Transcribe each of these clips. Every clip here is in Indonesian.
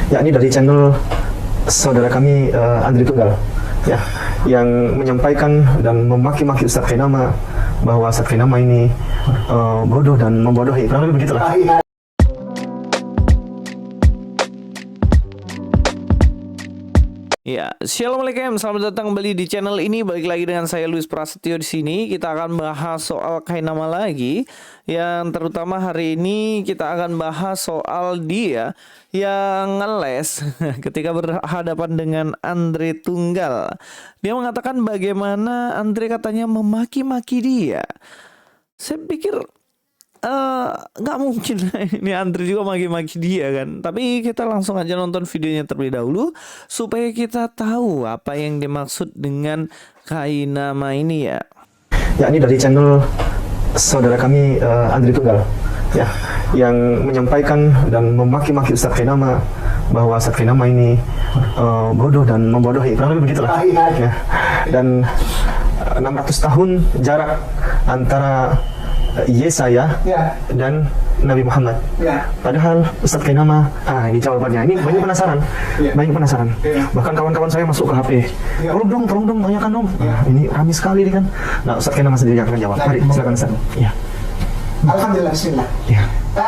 yakni dari channel saudara kami Andri Tunggal, ya, yang menyampaikan dan memaki-maki Ustadz Khainama bahwa Ustadz Khainama ini bodoh dan membodohi, kurang lebih begitulah. Ya, Assalamualaikum, selamat datang kembali di channel ini. Balik lagi dengan saya Luis Prasetyo di sini. Kita akan bahas soal Khainama lagi, yang terutama hari ini kita akan bahas soal dia yang ngeles ketika berhadapan dengan Andre Tunggal. Dia mengatakan bagaimana Andre katanya memaki-maki dia. Saya pikir nggak mungkin ini Andre juga maki-maki dia kan. Tapi kita langsung aja nonton videonya terlebih dahulu supaya kita tahu apa yang dimaksud dengan Khainama ini ya. Yakni dari channel saudara kami Andri Tunggal, ya, yang menyampaikan dan memaki-maki Ustadz Khainama bahwa Ustadz Khainama ini bodoh dan membodohi, kurang lebih begitulah. Ya. Dan 600 tahun jarak antara Yesaya dan Nabi Muhammad. Padahal Ustadz Khainama, ini jawabannya. Ini banyak penasaran, banyak penasaran. Bahkan kawan-kawan saya masuk ke HP. Tolong dong, tanyakan dong. Ini ramai sekali ini kan. Nah, Ustadz Khainama sendiri yang akan jawab. Mari, silakan Ustadz. Ya. Alhamdulillah, bismillah. Ya.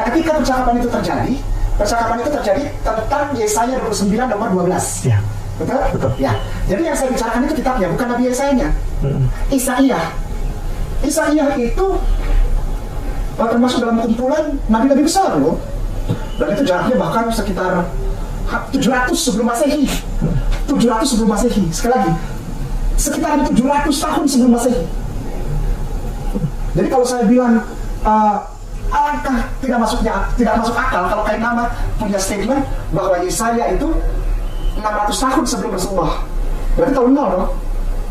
Ketika percakapan itu terjadi tentang Yesaya 29 nomor 12. Ya. Betul? Betul. Ya. Jadi yang saya bicarakan itu kitabnya, bukan Nabi Yesayanya. Yesaya itu termasuk dalam kumpulan nabi-nabi besar loh. Dan itu jaraknya bahkan sekitar 700 sebelum Masehi. 700 sebelum Masehi. Sekali lagi, sekitar 700 tahun sebelum Masehi. Jadi kalau saya bilang alangkah tidak masuk akal kalau Khainama punya statement bahwa Yesaya itu 600 tahun sebelum Rasulullah. Berarti tahun 0 dong.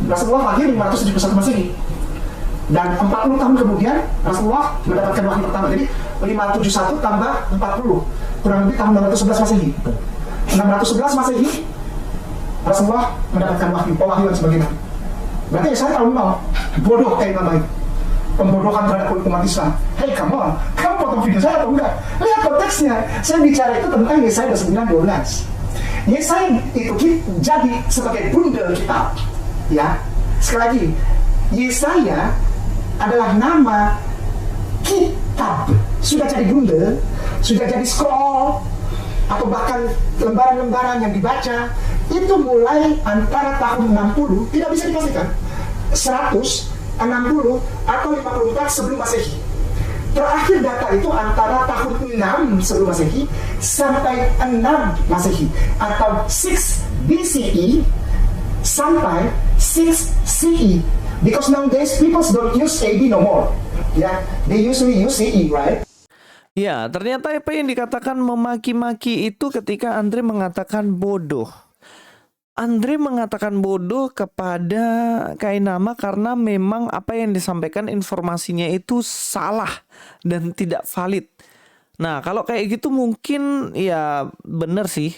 Rasulullah lahir 571 Masehi. Dan 40 tahun kemudian Rasulullah mendapatkan wahyu pertama. Jadi 571 tambah 40 kurang lebih tahun 611 Masehi. 611 Masehi Rasulullah mendapatkan wahyu, pewahyuan sebagai nabi. Berarti saya tahun 0. Bodoh kayak nama itu. Pembodohan terhadap umat Islam. Hey, come on, kamu potong video saya atau enggak? Lihat konteksnya. Saya bicara itu tentang Yesaya 29:12. Yesaya itu jadi sebagai bundel kitab. Ya, sekali lagi, Yesaya adalah nama kitab, sudah jadi bundel, sudah jadi scroll, atau bahkan lembaran-lembaran yang dibaca itu mulai antara tahun 60, tidak bisa dipastikan 100, 60 atau 54 sebelum Masehi. Terakhir data itu antara tahun 6 sebelum Masehi sampai 6 Masehi, atau 6 BCE sampai 6 CE. Because nowadays people don't use AD no more. Yeah, they usually use CE, right? Ya, ternyata apa yang dikatakan memaki-maki itu ketika Andre mengatakan bodoh. Andre mengatakan bodoh kepada Khainama karena memang apa yang disampaikan informasinya itu salah dan tidak valid. Nah, kalau kayak gitu mungkin ya benar sih,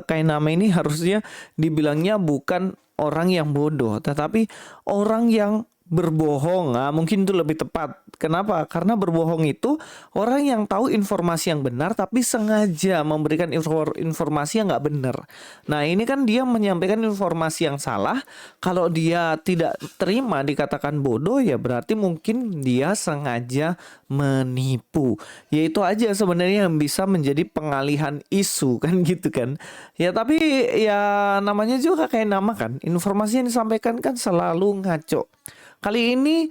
Khainama ini harusnya dibilangnya bukan orang yang bodoh, tetapi orang yang berbohong. Nah, mungkin itu lebih tepat. Kenapa? Karena berbohong itu orang yang tahu informasi yang benar tapi sengaja memberikan informasi yang nggak benar. Nah, ini kan dia menyampaikan informasi yang salah. Kalau dia tidak terima dikatakan bodoh, ya berarti mungkin dia sengaja menipu. Yaitu aja sebenarnya yang bisa menjadi pengalihan isu kan gitu kan. Ya tapi ya namanya juga kayak nama kan. Informasi yang disampaikan kan selalu ngaco. Kali ini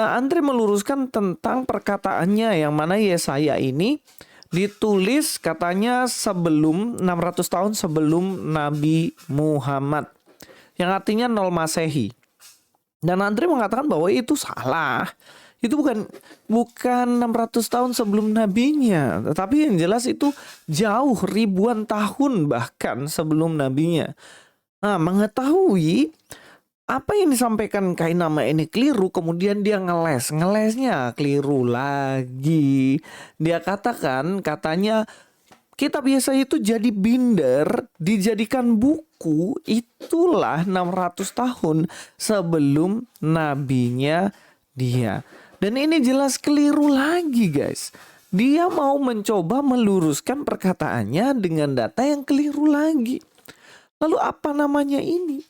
Andre meluruskan tentang perkataannya yang mana Yesaya ini ditulis katanya sebelum 600 tahun sebelum Nabi Muhammad, yang artinya 0 Masehi. Dan Andre mengatakan bahwa itu salah. Itu bukan 600 tahun sebelum nabinya, tetapi yang jelas itu jauh ribuan tahun bahkan sebelum nabinya. Nah, mengetahui apa yang disampaikan Khainama ini keliru, kemudian dia ngelesnya keliru lagi. Dia katanya kitab Yesaya itu jadi binder, dijadikan buku, itulah 600 tahun sebelum nabinya dia. Dan ini jelas keliru lagi guys. Dia mau mencoba meluruskan perkataannya dengan data yang keliru lagi. Lalu apa namanya ini?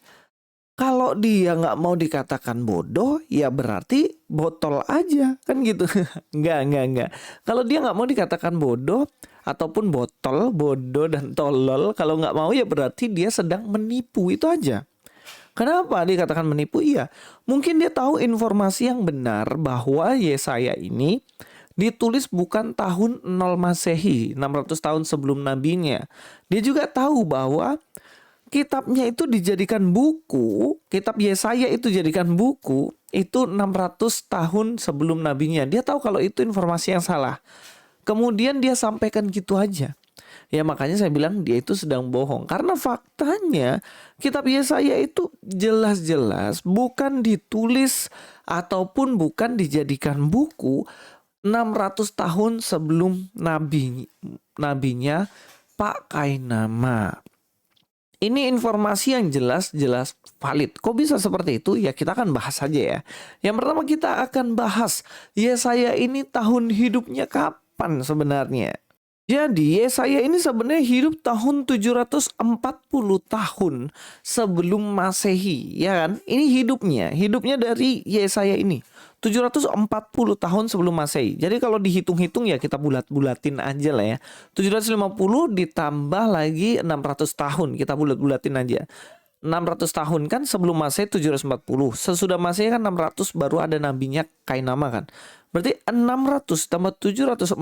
Kalau dia nggak mau dikatakan bodoh, ya berarti botol aja, kan gitu. Enggak. Kalau dia nggak mau dikatakan bodoh ataupun botol, bodoh dan tolol, kalau nggak mau ya berarti dia sedang menipu, itu aja. Kenapa dikatakan menipu? Iya, mungkin dia tahu informasi yang benar bahwa Yesaya ini ditulis bukan tahun 0 Masehi, 600 tahun sebelum nabinya. Dia juga tahu bahwa kitabnya itu dijadikan buku, kitab Yesaya itu jadikan buku, itu 600 tahun sebelum nabinya. Dia tahu kalau itu informasi yang salah. Kemudian dia sampaikan gitu aja. Ya makanya saya bilang dia itu sedang bohong. Karena faktanya kitab Yesaya itu jelas-jelas bukan ditulis ataupun bukan dijadikan buku 600 tahun sebelum nabinya Pak Kainama. Ini informasi yang jelas-jelas valid. Kok bisa seperti itu? Ya kita akan bahas saja ya. Yang pertama kita akan bahas Yesaya ini tahun hidupnya kapan sebenarnya. Jadi Yesaya ini sebenarnya hidup tahun 740 tahun sebelum Masehi, ya kan? Ini hidupnya dari Yesaya ini 740 tahun sebelum Masehi. Jadi kalau dihitung-hitung ya kita bulat-bulatin aja lah ya. 750 ditambah lagi 600 tahun, kita bulat-bulatin aja. 600 tahun kan sebelum Masehi 740. Sesudah Masehi kan 600 baru ada nabinya Kainama kan. Berarti 600 tambah 740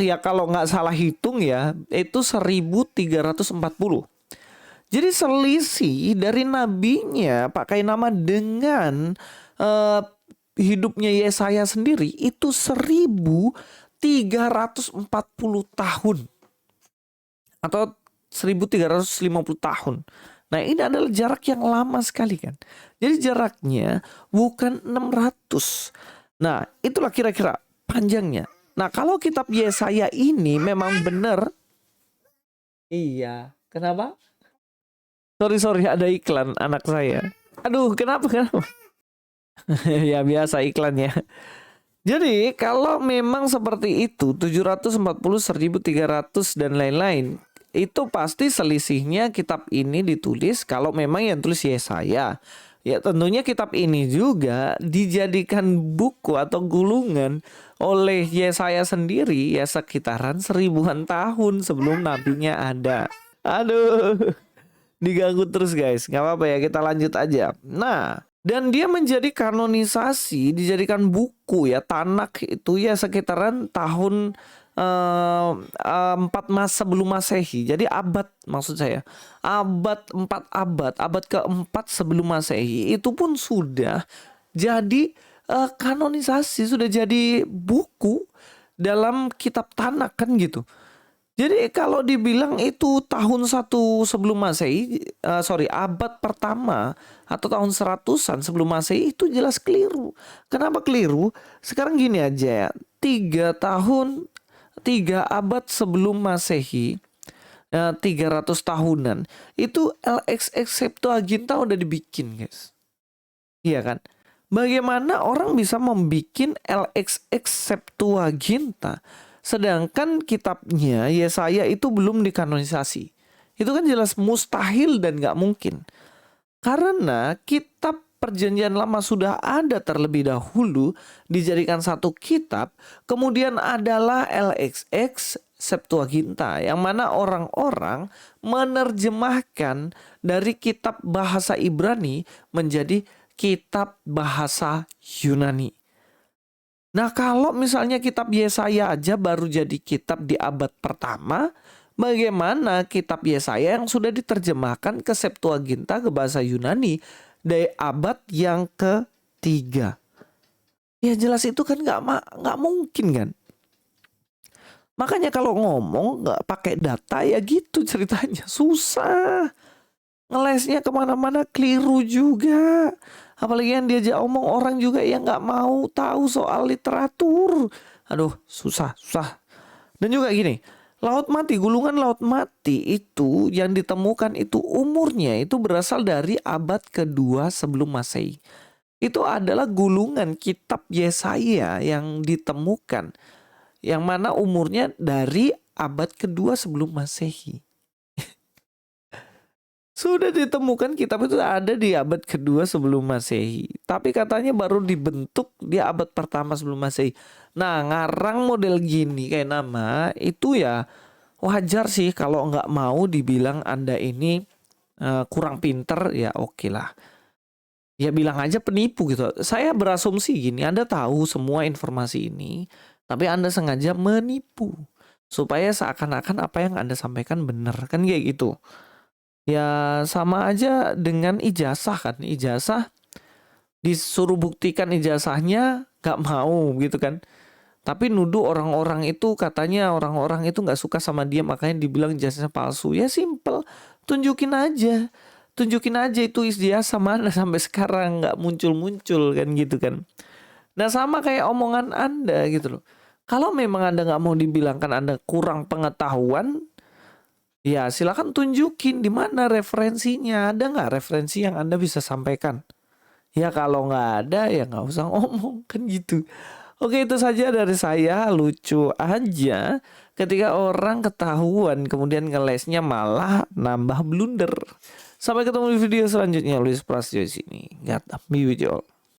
ya kalau nggak salah hitung ya itu 1340. Jadi selisih dari nabinya Pak Kainama dengan hidupnya Yesaya sendiri itu 1340 tahun atau 1350 tahun. Nah ini adalah jarak yang lama sekali kan. Jadi jaraknya bukan 600. Nah itulah kira-kira panjangnya. Nah kalau kitab Yesaya ini memang benar. Iya, kenapa? Sorry ada iklan anak saya. Aduh kenapa? Ya biasa iklannya. Jadi kalau memang seperti itu 740, 1300 dan lain-lain, itu pasti selisihnya kitab ini ditulis kalau memang yang tulis Yesaya. Ya tentunya kitab ini juga dijadikan buku atau gulungan oleh Yesaya sendiri ya sekitaran 1000-an tahun sebelum nabinya ada. Aduh, diganggu terus guys. Gak apa-apa ya, kita lanjut aja. Nah, dan dia menjadi kanonisasi, dijadikan buku ya, Tanak itu ya sekitaran tahun 4 sebelum Masehi. Jadi abad, maksud saya abad keempat sebelum Masehi itu pun sudah jadi kanonisasi, sudah jadi buku dalam kitab Tanak kan gitu. Jadi kalau dibilang itu tahun 1 sebelum Masehi, abad pertama atau tahun 100-an sebelum Masehi, itu jelas keliru. Kenapa keliru? Sekarang gini aja ya, 3 abad sebelum Masehi, 300 tahunan, itu LXX Septuaginta udah dibikin guys. Iya kan? Bagaimana orang bisa membikin LXX Septuaginta sedangkan kitabnya Yesaya itu belum dikanonisasi? Itu kan jelas mustahil dan gak mungkin. Karena kitab Perjanjian Lama sudah ada terlebih dahulu dijadikan satu kitab, kemudian adalah LXX Septuaginta yang mana orang-orang menerjemahkan dari kitab bahasa Ibrani menjadi kitab bahasa Yunani. Nah, kalau misalnya kitab Yesaya aja baru jadi kitab di abad pertama, bagaimana kitab Yesaya yang sudah diterjemahkan ke Septuaginta ke bahasa Yunani dari abad yang ketiga? Ya jelas itu kan nggak mungkin kan. Makanya kalau ngomong nggak pakai data ya gitu ceritanya, susah. Ngelesnya kemana-mana keliru juga. Apalagi yang diajak omong orang juga yang nggak mau tahu soal literatur. Aduh susah. Dan juga gini, Laut Mati, gulungan Laut Mati itu yang ditemukan itu umurnya itu berasal dari abad kedua sebelum Masehi. Itu adalah gulungan kitab Yesaya yang ditemukan. yang mana umurnya dari abad kedua sebelum Masehi. Sudah ditemukan kitab itu ada di abad kedua sebelum Masehi. Tapi katanya baru dibentuk di abad pertama sebelum Masehi. Nah, ngarang model gini kayak nama itu ya wajar sih kalau nggak mau dibilang Anda ini kurang pinter, ya oke lah. Ya bilang aja penipu gitu. Saya berasumsi gini, Anda tahu semua informasi ini, tapi Anda sengaja menipu. Supaya seakan-akan apa yang Anda sampaikan benar. Kan kayak gitu. Ya sama aja dengan ijazah kan. Ijazah disuruh buktikan ijazahnya gak mau gitu kan. Tapi nuduh orang-orang itu katanya orang-orang itu gak suka sama dia makanya dibilang ijazahnya palsu. Ya simple. Tunjukin aja. Tunjukin aja itu ijazah mana sampai sekarang gak muncul-muncul kan gitu kan. Nah sama kayak omongan Anda gitu loh. Kalau memang Anda gak mau dibilangkan Anda kurang pengetahuan, ya silakan tunjukin di mana referensinya. Ada nggak referensi yang Anda bisa sampaikan? Ya kalau nggak ada ya nggak usah ngomong kan gitu. Oke itu saja dari saya. Lucu aja ketika orang ketahuan kemudian ngelesnya malah nambah blunder. Sampai ketemu di video selanjutnya. Luis Prasetyo di sini. God be with you all.